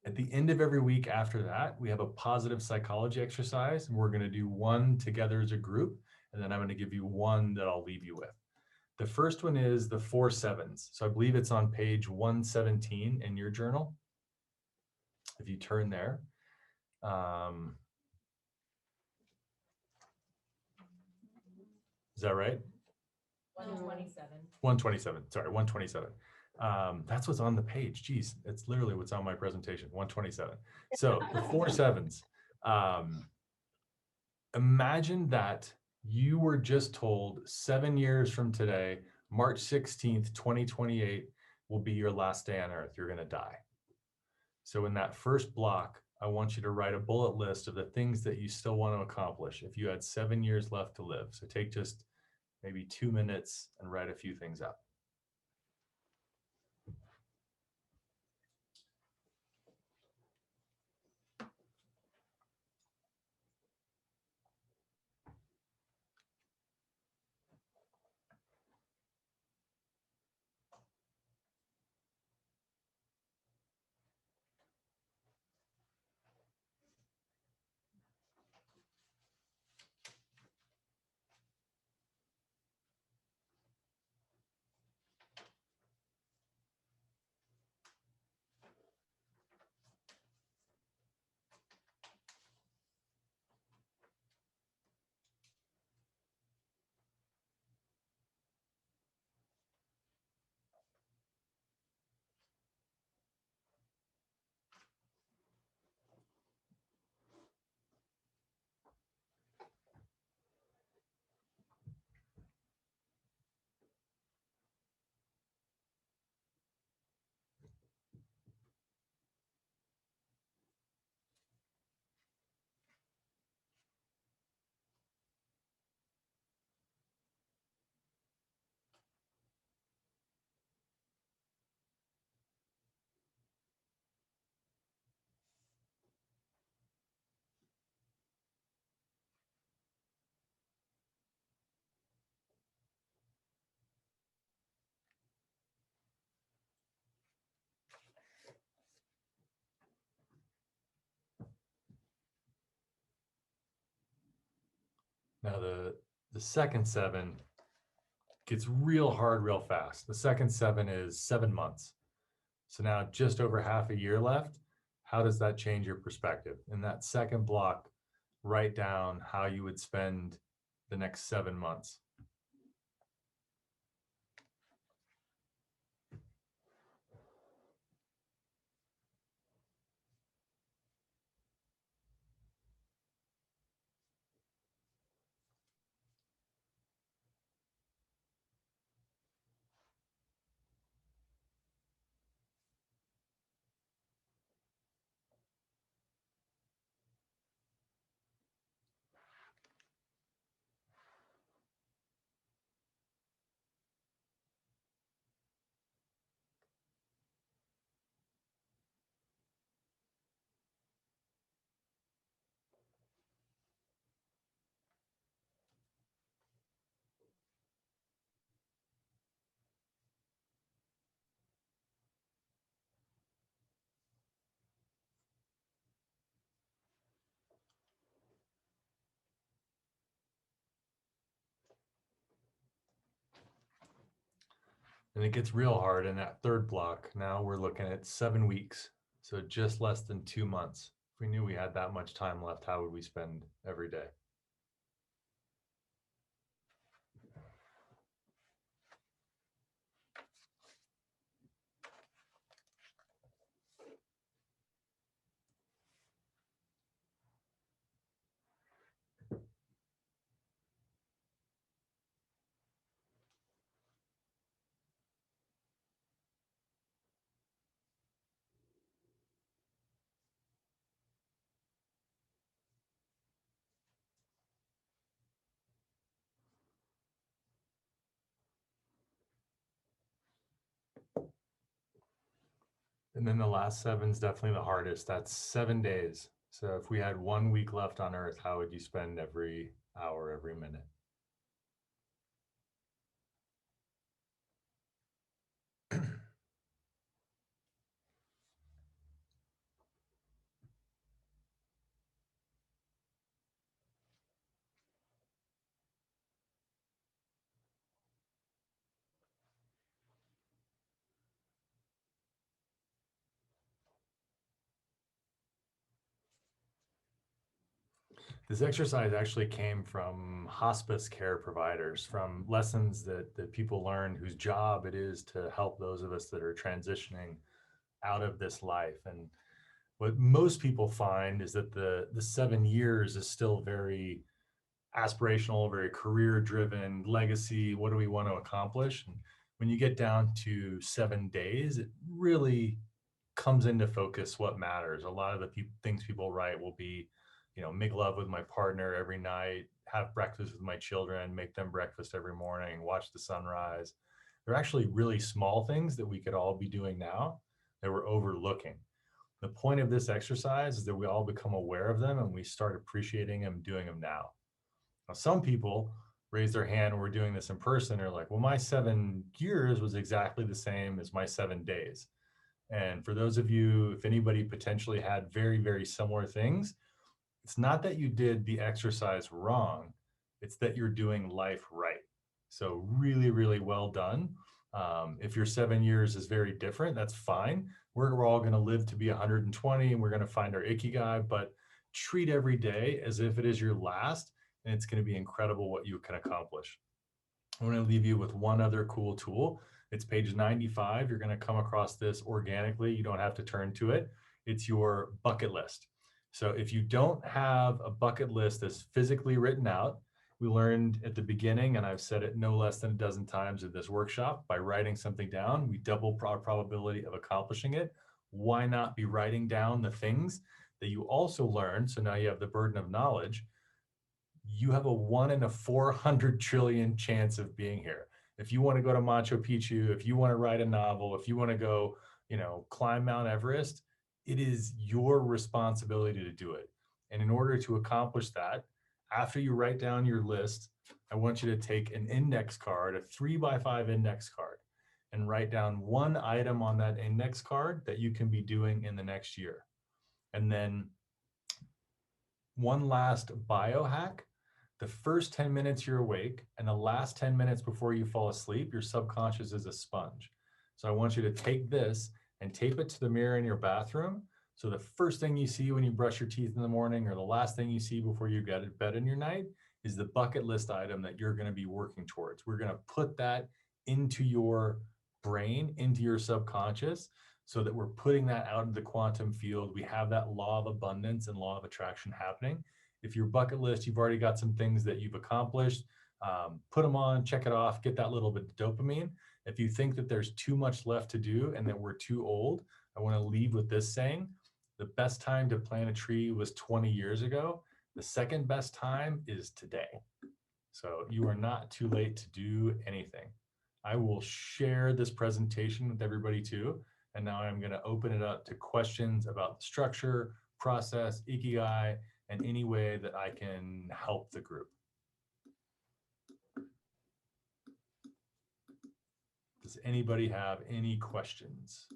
At the end of every week after that, we have a positive psychology exercise, and we're going to do one together as a group, and then I'm going to give you one that I'll leave you with. The first one is the 4 sevens. So I believe it's on page 117 in your journal. If you turn there. Is that right? 127. 127, sorry, 127. That's what's on the page. Geez, it's literally what's on my presentation, 127. So the 4 sevens. Imagine that you were just told 7 years from today, March 16th, 2028 will be your last day on earth. You're going to die. So in that first block, I want you to write a bullet list of the things that you still want to accomplish if you had 7 years left to live. So take just maybe 2 minutes and write a few things up. Now the second 7 gets real hard real fast. The second 7 is 7 months. So now just over half a year left. How does that change your perspective? In that second block, write down how you would spend the next 7 months. And it gets real hard in that third block. Now we're looking at 7 weeks. So just less than 2 months. If we knew we had that much time left, how would we spend every day? And then the last 7 is definitely the hardest. That's 7 days. So if we had 1 week left on Earth, how would you spend every hour, every minute? This exercise actually came from hospice care providers, from lessons that people learn whose job it is to help those of us that are transitioning out of this life. And what most people find is that the 7 years is still very aspirational, very career driven, legacy. What do we want to accomplish? And when you get down to 7 days, it really comes into focus what matters. A lot of the things people write will be, make love with my partner every night, have breakfast with my children, make them breakfast every morning, watch the sunrise. They're actually really small things that we could all be doing now that we're overlooking. The point of this exercise is that we all become aware of them and we start appreciating them, doing them now. Now, some people raise their hand when we're doing this in person are like, well, my 7 years was exactly the same as my 7 days. And for those of you, if anybody potentially had very, very similar things, it's not that you did the exercise wrong, it's that you're doing life right. So, really, really well done. If your 7 years is very different, that's fine. We're all going to live to be 120 and we're going to find our Iki Guy, but treat every day as if it is your last, and it's going to be incredible what you can accomplish. I want to leave you with one other cool tool. It's page 95. You're going to come across this organically. You don't have to turn to it. It's your bucket list. So if you don't have a bucket list that's physically written out, we learned at the beginning, and I've said it no less than a dozen times in this workshop, by writing something down, we double our probability of accomplishing it. Why not be writing down the things that you also learned? So now you have the burden of knowledge. You have a 1 in a 400 trillion chance of being here. If you want to go to Machu Picchu, if you want to write a novel, if you want to go, climb Mount Everest, it is your responsibility to do it. And in order to accomplish that, after you write down your list, I want you to take an index card, a 3x5 index card, and write down one item on that index card that you can be doing in the next year. And then one last biohack the first 10 minutes you're awake, and the last 10 minutes before you fall asleep, your subconscious is a sponge. So I want you to take this and tape it to the mirror in your bathroom. So the first thing you see when you brush your teeth in the morning, or the last thing you see before you get to bed in your night, is the bucket list item that you're going to be working towards. We're going to put that into your brain, into your subconscious, so that we're putting that out into the quantum field. We have that law of abundance and law of attraction happening. If your bucket list, you've already got some things that you've accomplished, put them on, check it off, get that little bit of dopamine. If you think that there's too much left to do and that we're too old, I want to leave with this saying: the best time to plant a tree was 20 years ago. The second best time is today. So you are not too late to do anything. I will share this presentation with everybody too. And now I'm going to open it up to questions about the structure, process, Iki Guy, and any way that I can help the group. Does anybody have any questions?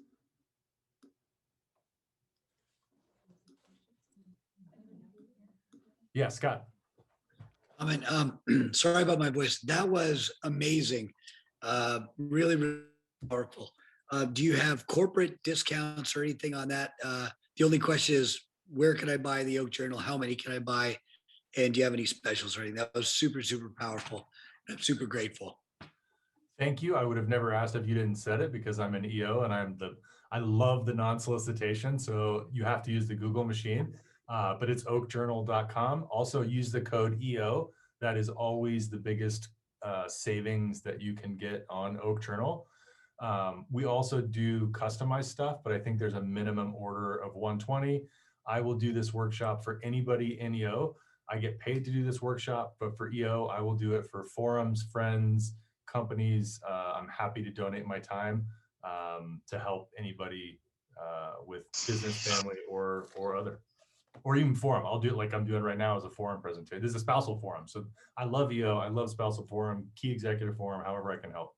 Yeah, Scott. Sorry about my voice. That was amazing. Really, really powerful. Do you have corporate discounts or anything on that? The only question is, where can I buy the Oak Journal? How many can I buy? And do you have any specials or anything? That was super, super powerful. I'm super grateful. Thank you. I would have never asked if you didn't said it, because I'm an EO and I love the non-solicitation. So you have to use the Google machine, but it's oakjournal.com. Also use the code EO. That is always the biggest savings that you can get on Oak Journal. We also do customized stuff, but I think there's a minimum order of 120. I will do this workshop for anybody in EO. I get paid to do this workshop, but for EO, I will do it for forums, friends, companies. I'm happy to donate my time to help anybody with business, family, or other, or even forum. I'll do it like I'm doing right now as a forum presentation. This is a spousal forum. So I love EO. I love spousal forum, key executive forum, however I can help.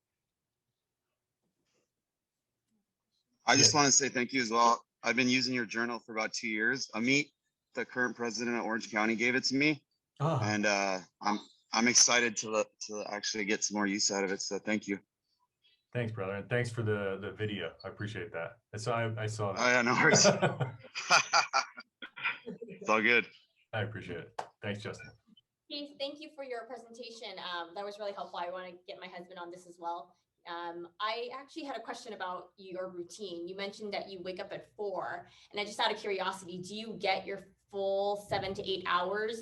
I just want to say thank you as well. I've been using your journal for about 2 years. Amit, the current president of Orange County, gave it to me, and I'm excited to actually get some more use out of it. So thank you. Thanks, brother, and thanks for the video. I appreciate that. And so I saw that. Oh yeah, no worries. It's all good. I appreciate it. Thanks, Justin. Keith, thank you for your presentation. That was really helpful. I want to get my husband on this as well. I actually had a question about your routine. You mentioned that you wake up at 4, and I just out of curiosity, do you get your full 7 to 8 hours?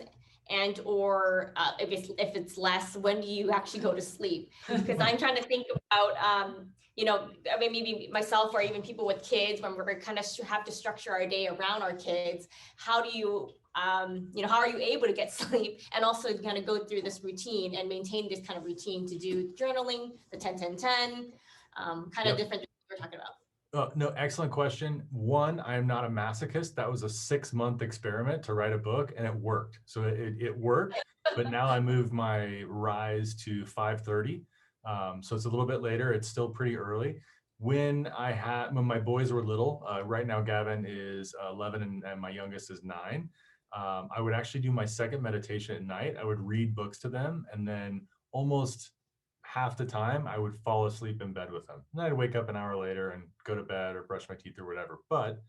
And or if it's less, when do you actually go to sleep? Because I'm trying to think about, you know, I mean, maybe myself or even people with kids, when we're kind of have to structure our day around our kids. How do you, you know, how are you able to get sleep and also kind of go through this routine and maintain this kind of routine to do journaling, the 10-10-10, kind of different things we're talking about? No, excellent question. One, I am not a masochist. That was a 6-month experiment to write a book, and it worked. So it worked, but now I moved my rise to 5:30. So it's a little bit later. It's still pretty early. When my boys were little, right now Gavin is 11 and my youngest is 9. I would actually do my second meditation at night. I would read books to them, and then almost half the time I would fall asleep in bed with them. And I'd wake up an hour later and go to bed or brush my teeth or whatever. But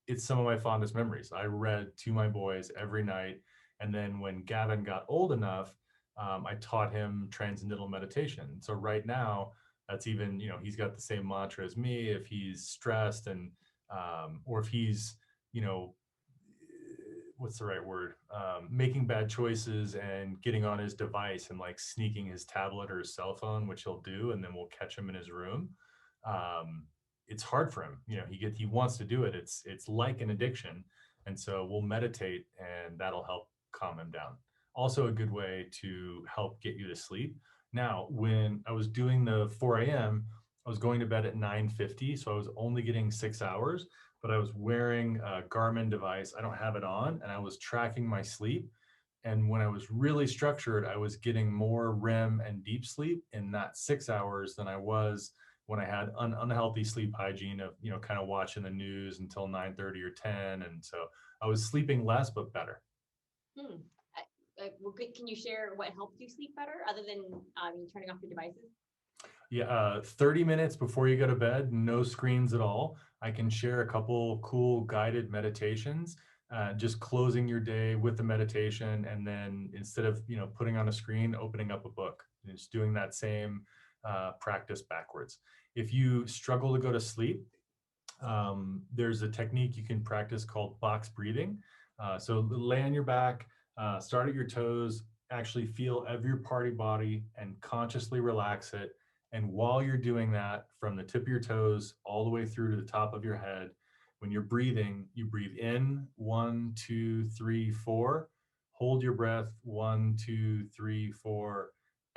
it's some of my fondest memories. I read to my boys every night. And then when Gavin got old enough, I taught him transcendental meditation. So right now, that's even, you know, he's got the same mantra as me. If he's stressed and, or if he's, you know, what's the right word? Making bad choices and getting on his device and like sneaking his tablet or his cell phone, which he'll do, and then we'll catch him in his room. It's hard for him. You know, he wants to do it. It's like an addiction. And so we'll meditate and that'll help calm him down. Also a good way to help get you to sleep. Now, when I was doing the 4 a.m., I was going to bed at 9:50. So I was only getting 6 hours, but I was wearing a Garmin device. I don't have it on, and I was tracking my sleep. And when I was really structured, I was getting more REM and deep sleep in that 6 hours than I was when I had unhealthy sleep hygiene of, you know, kind of watching the news until 9:30 or 10. And so I was sleeping less, but better. Can you share what helped you sleep better other than turning off your devices? Yeah, 30 minutes before you go to bed, no screens at all. I can share a couple cool guided meditations, just closing your day with the meditation, and then instead of putting on a screen, opening up a book, and just doing that same practice backwards. If you struggle to go to sleep, there's a technique you can practice called box breathing. So lay on your back, start at your toes, actually feel every part of your body and consciously relax it. And while you're doing that, from the tip of your toes all the way through to the top of your head, when you're breathing, you breathe in 1, 2, 3, 4. Hold your breath 1, 2, 3, 4.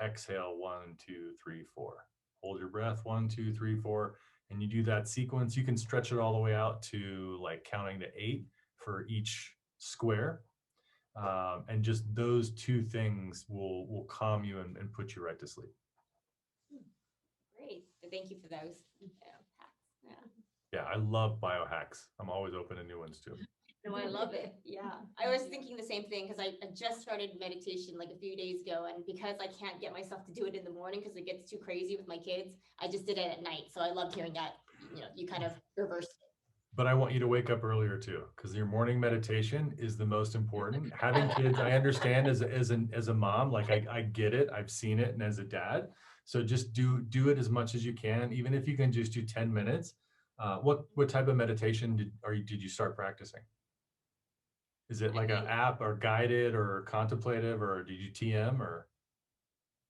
Exhale 1, 2, 3, 4. Hold your breath 1, 2, 3, 4. And you do that sequence. You can stretch it all the way out to like counting to 8 for each square. And just those two things will calm you and put you right to sleep. Great. Thank you for those. Yeah. Yeah, I love biohacks. I'm always open to new ones too. No, I love it. Yeah. I was thinking the same thing because I just started meditation like a few days ago. And because I can't get myself to do it in the morning because it gets too crazy with my kids, I just did it at night. So I loved hearing that, you kind of reversed it. But I want you to wake up earlier too, because your morning meditation is the most important. Having kids, I understand as a mom, like I get it, I've seen it, and as a dad, so just do it as much as you can, even if you can just do 10 minutes. What type of meditation did you start practicing? Is it like an app or guided or contemplative, or did you TM or?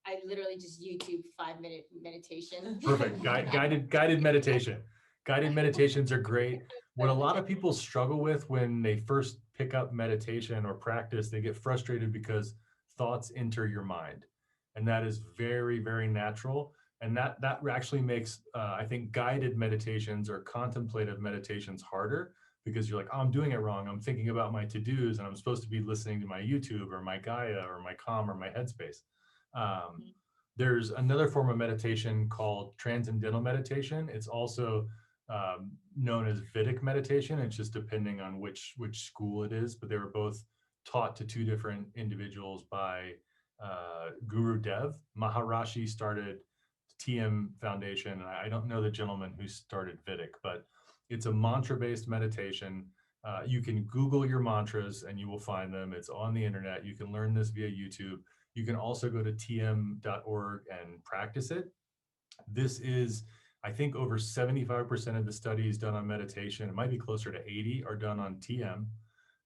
I literally just YouTube 5-minute meditation. Perfect. Guided meditation. Guided meditations are great. What a lot of people struggle with when they first pick up meditation or practice, they get frustrated because thoughts enter your mind. And that is very, very natural. And that actually makes, I think, guided meditations or contemplative meditations harder, because you're like, oh, I'm doing it wrong. I'm thinking about my to-dos and I'm supposed to be listening to my YouTube or my Gaia or my Calm or my Headspace. There's another form of meditation called transcendental meditation. It's also known as Vedic meditation. It's just depending on which school it is, but they were both taught to two different individuals by Guru Dev. Maharishi started TM Foundation, and I don't know the gentleman who started Vedic, but it's a mantra-based meditation. You can Google your mantras and you will find them. It's on the internet. You can learn this via YouTube. You can also go to tm.org and practice it. This is, I think, over 75% of the studies done on meditation, it might be closer to 80, are done on TM.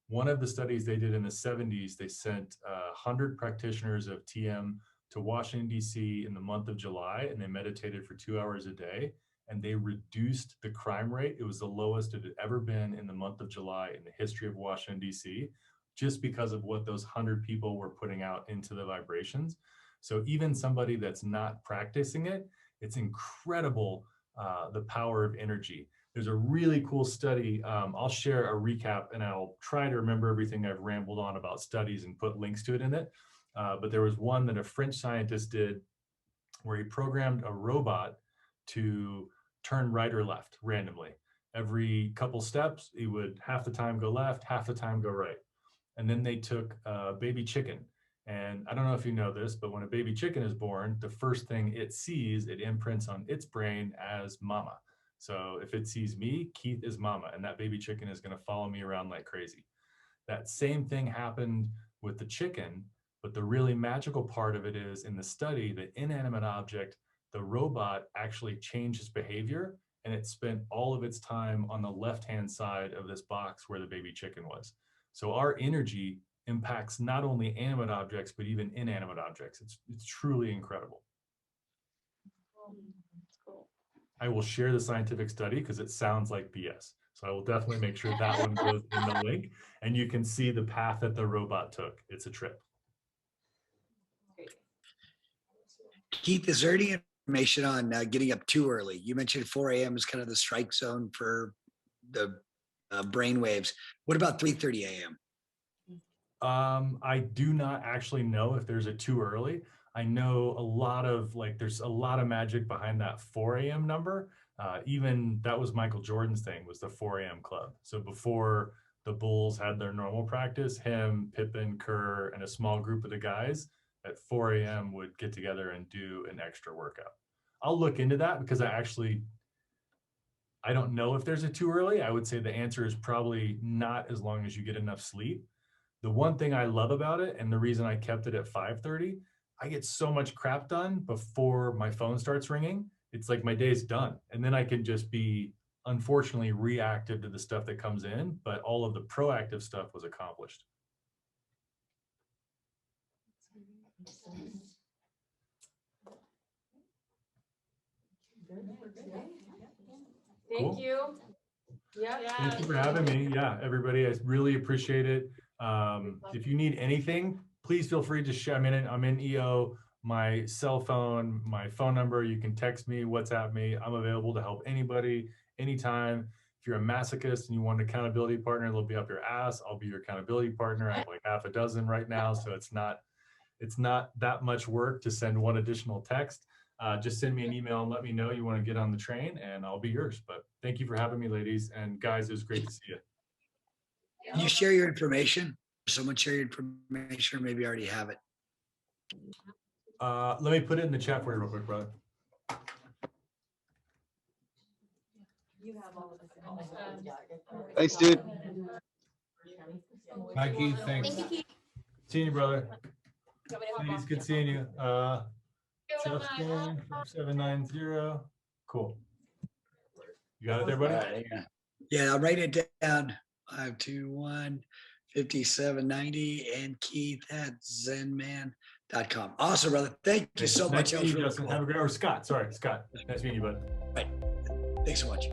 One of the studies they did in the 70s, they sent 100 practitioners of TM to Washington, D.C. in the month of July, and they meditated for 2 hours a day, and they reduced the crime rate. It was the lowest it had ever been in the month of July in the history of Washington, D.C., just because of what those 100 people were putting out into the vibrations. So even somebody that's not practicing it, it's incredible, the power of energy. There's a really cool study. I'll share a recap and I'll try to remember everything I've rambled on about studies and put links to it in it. But there was one that a French scientist did where he programmed a robot to turn right or left randomly. Every couple steps, he would half the time go left, half the time go right. And then they took a baby chicken. And I don't know if you know this, but when a baby chicken is born, the first thing it sees, it imprints on its brain as mama. So if it sees me, Keith is mama, and that baby chicken is going to follow me around like crazy. That same thing happened with the chicken, but the really magical part of it is in the study, the inanimate object, the robot actually changed its behavior, and it spent all of its time on the left-hand side of this box where the baby chicken was. So our energy impacts not only animate objects, but even inanimate objects. It's truly incredible. That's cool. I will share the scientific study because it sounds like BS. So I will definitely make sure that one goes in the link, and you can see the path that the robot took. It's a trip. Great. Keith, is there any information on getting up too early? You mentioned 4 a.m. is kind of the strike zone for the brain waves. What about 3:30 a.m.? I do not actually know if there's a too early. I know there's a lot of magic behind that 4 a.m. number. Even that was Michael Jordan's thing, was the 4 a.m. club. So before the Bulls had their normal practice, him, Pippen, Kerr, and a small group of the guys at 4 a.m. would get together and do an extra workout. I'll look into that because I don't know if there's a too early. I would say the answer is probably not, as long as you get enough sleep. The one thing I love about it, and the reason I kept it at 5:30, I get so much crap done before my phone starts ringing. It's like my day's done. And then I can just be, unfortunately, reactive to the stuff that comes in, but all of the proactive stuff was accomplished. Thank Cool. you. Yeah. Thank you for having me. Yeah, everybody, I really appreciate it. If you need anything, please feel free to share. I'm in EO, my cell phone, my phone number. You can text me, WhatsApp me. I'm available to help anybody, anytime. If you're a masochist and you want an accountability partner, they'll be up your ass. I'll be your accountability partner. I have like half a dozen right now, so it's not that much work to send one additional text. Just send me an email and let me know you want to get on the train, and I'll be yours. But thank you for having me, ladies and guys. It was great to see you. Can you share your information? Someone share your information, or maybe you already have it. Let me put it in the chat for you real quick, brother. Thanks, dude. Bye, Keith. Thanks. Thank you, Keith. Seeing you, brother. You want me to hop Ladies, off? good seeing you. Justin, 790. Cool. You got it there, buddy? Yeah, I'll write it down. 521 5790 and Keith at zenman.com. Awesome, brother. Thank you so much. Nice to meet you, Justin. Have a great, or Scott. Sorry, Scott. Nice meeting you, bud. Thanks so much.